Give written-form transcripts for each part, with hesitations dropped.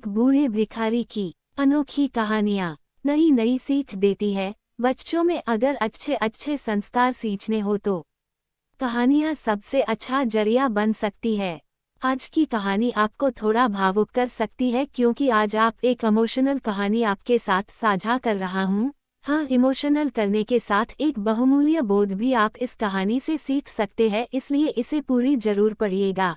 एक बूढ़े भिखारी की अनोखी कहानियाँ नई नई सीख देती है। बच्चों में अगर अच्छे अच्छे संस्कार सींचने हो तो कहानियाँ सबसे अच्छा जरिया बन सकती है। आज की कहानी आपको थोड़ा भावुक कर सकती है क्योंकि आज आप एक इमोशनल कहानी आपके साथ साझा कर रहा हूँ। हाँ, इमोशनल करने के साथ एक बहुमूल्य बोध भी आप इस कहानी से सीख सकते हैं, इसलिए इसे पूरी जरूर पढ़िएगा।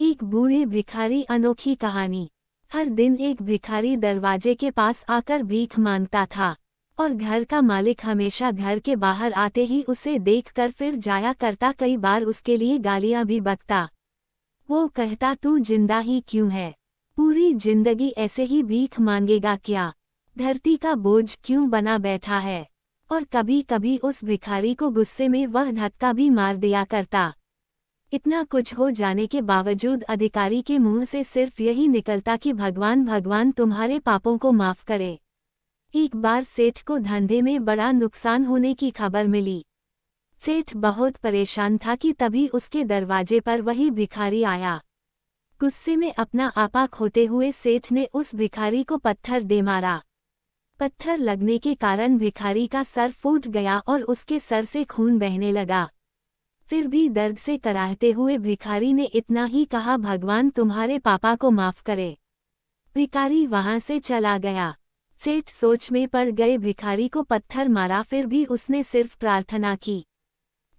एक बूढ़े भिखारी अनोखी कहानी। हर दिन एक भिखारी दरवाजे के पास आकर भीख मांगता था और घर का मालिक हमेशा घर के बाहर आते ही उसे देखकर फिर जाया करता। कई बार उसके लिए गालियां भी बकता। वो कहता, तू जिंदा ही क्यों है? पूरी जिंदगी ऐसे ही भीख मांगेगा क्या? धरती का बोझ क्यों बना बैठा है? और कभी कभी उस भिखारी को गुस्से में वह धक्का भी मार दिया करता। इतना कुछ हो जाने के बावजूद अधिकारी के मुंह से सिर्फ यही निकलता कि भगवान भगवान तुम्हारे पापों को माफ करे। एक बार सेठ को धंधे में बड़ा नुकसान होने की खबर मिली। सेठ बहुत परेशान था कि तभी उसके दरवाजे पर वही भिखारी आया। गुस्से में अपना आपा खोते हुए सेठ ने उस भिखारी को पत्थर दे मारा। पत्थर लगने के कारण भिखारी का सर फूट गया और उसके सर से खून बहने लगा। फिर भी दर्द से कराहते हुए भिखारी ने इतना ही कहा, भगवान तुम्हारे पापा को माफ करे। भिखारी वहां से चला गया। सेठ सोच में पड़ गए, भिखारी को पत्थर मारा फिर भी उसने सिर्फ प्रार्थना की।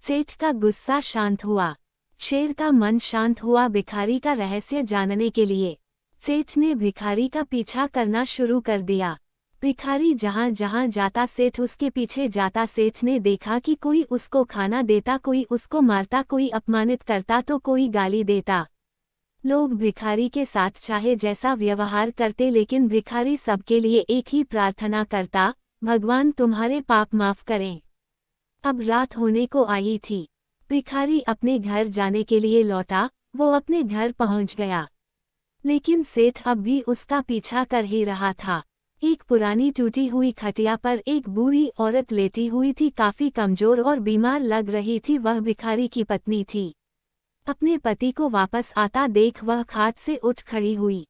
सेठ का गुस्सा शांत हुआ, शेर का मन शांत हुआ। भिखारी का रहस्य जानने के लिए सेठ ने भिखारी का पीछा करना शुरू कर दिया। भिखारी जहाँ जहाँ जाता सेठ उसके पीछे जाता। सेठ ने देखा कि कोई उसको खाना देता, कोई उसको मारता, कोई अपमानित करता तो कोई गाली देता। लोग भिखारी के साथ चाहे जैसा व्यवहार करते, लेकिन भिखारी सबके लिए एक ही प्रार्थना करता, भगवान तुम्हारे पाप माफ करें। अब रात होने को आई थी। भिखारी अपने घर जाने के लिए लौटा। वो अपने घर पहुंच गया, लेकिन सेठ अब भी उसका पीछा कर ही रहा था। एक पुरानी टूटी हुई खटिया पर एक बूढ़ी औरत लेटी हुई थी, काफी कमजोर और बीमार लग रही थी। वह भिखारी की पत्नी थी। अपने पति को वापस आता देख वह खाट से उठ खड़ी हुई।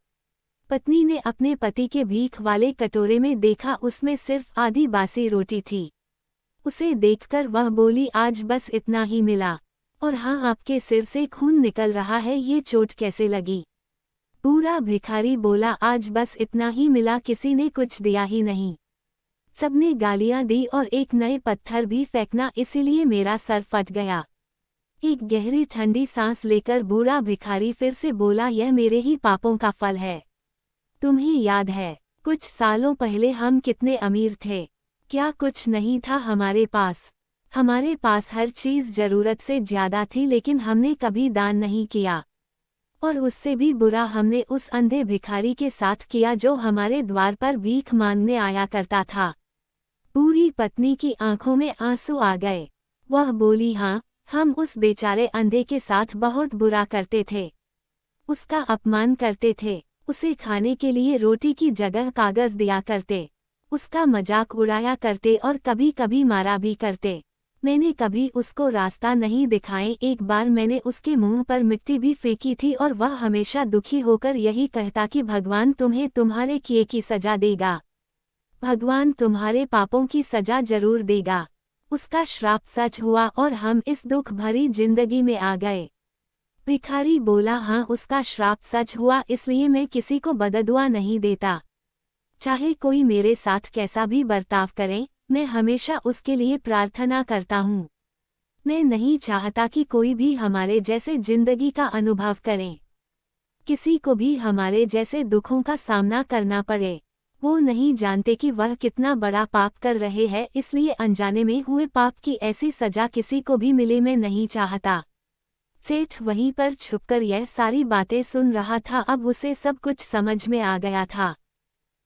पत्नी ने अपने पति के भीख वाले कटोरे में देखा, उसमें सिर्फ आधी बासी रोटी थी। उसे देखकर वह बोली, आज बस इतना ही मिला, और हाँ, आपके सिर से खून निकल रहा है, ये चोट कैसे लगी? बूढ़ा भिखारी बोला, आज बस इतना ही मिला, किसी ने कुछ दिया ही नहीं। सबने गालियां दी और एक नए पत्थर भी फेंकना, इसीलिए मेरा सर फट गया। एक गहरी ठंडी सांस लेकर बूढ़ा भिखारी फिर से बोला, यह मेरे ही पापों का फल है। तुम्हें याद है कुछ सालों पहले हम कितने अमीर थे? क्या कुछ नहीं था हमारे पास? हमारे पास हर चीज जरूरत से ज्यादा थी, लेकिन हमने कभी दान नहीं किया। और उससे भी बुरा हमने उस अंधे भिखारी के साथ किया जो हमारे द्वार पर भीख मांगने आया करता था। बूढ़ी पत्नी की आंखों में आंसू आ गए। वह बोली, हाँ, हम उस बेचारे अंधे के साथ बहुत बुरा करते थे। उसका अपमान करते थे, उसे खाने के लिए रोटी की जगह कागज दिया करते, उसका मजाक उड़ाया करते और कभी कभी मारा भी करते। मैंने कभी उसको रास्ता नहीं दिखाए। एक बार मैंने उसके मुंह पर मिट्टी भी फेंकी थी और वह हमेशा दुखी होकर यही कहता कि भगवान तुम्हें तुम्हारे किए की सजा देगा, भगवान तुम्हारे पापों की सजा जरूर देगा। उसका श्राप सच हुआ और हम इस दुख भरी जिंदगी में आ गए। भिखारी बोला, हाँ, उसका श्राप सच हुआ, इसलिए मैं किसी को बददुआ नहीं देता। चाहे कोई मेरे साथ कैसा भी बर्ताव करे, मैं हमेशा उसके लिए प्रार्थना करता हूँ। मैं नहीं चाहता कि कोई भी हमारे जैसे जिंदगी का अनुभव करे, किसी को भी हमारे जैसे दुखों का सामना करना पड़े। वो नहीं जानते कि वह कितना बड़ा पाप कर रहे हैं, इसलिए अनजाने में हुए पाप की ऐसी सजा किसी को भी मिले, मैं नहीं चाहता। सेठ वहीं पर छुपकर यह सारी बातें सुन रहा था। अब उसे सब कुछ समझ में आ गया था।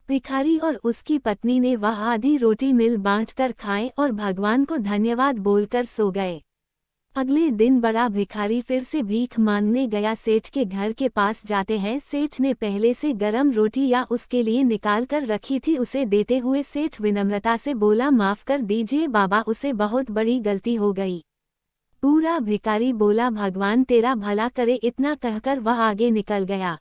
भिखारी और उसकी पत्नी ने वह आधी रोटी मिल बांटकर खाए और भगवान को धन्यवाद बोलकर सो गए। अगले दिन बड़ा भिखारी फिर से भीख मांगने गया। सेठ के घर के पास जाते हैं। सेठ ने पहले से गरम रोटी या उसके लिए निकाल कर रखी थी, उसे देते हुए सेठ विनम्रता से बोला, माफ कर दीजिए बाबा, उसे बहुत बड़ी गलती हो गई। बूढ़ा भिखारी बोला, भगवान तेरा भला करे। इतना कहकर वह आगे निकल गया।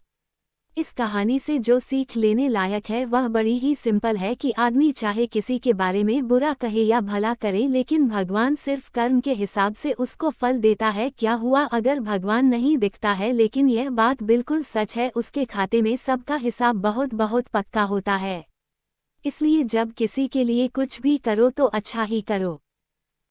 इस कहानी से जो सीख लेने लायक है वह बड़ी ही सिंपल है कि आदमी चाहे किसी के बारे में बुरा कहे या भला करे, लेकिन भगवान सिर्फ कर्म के हिसाब से उसको फल देता है। क्या हुआ अगर भगवान नहीं दिखता है, लेकिन यह बात बिल्कुल सच है, उसके खाते में सबका हिसाब बहुत बहुत पक्का होता है। इसलिए जब किसी के लिए कुछ भी करो तो अच्छा ही करो।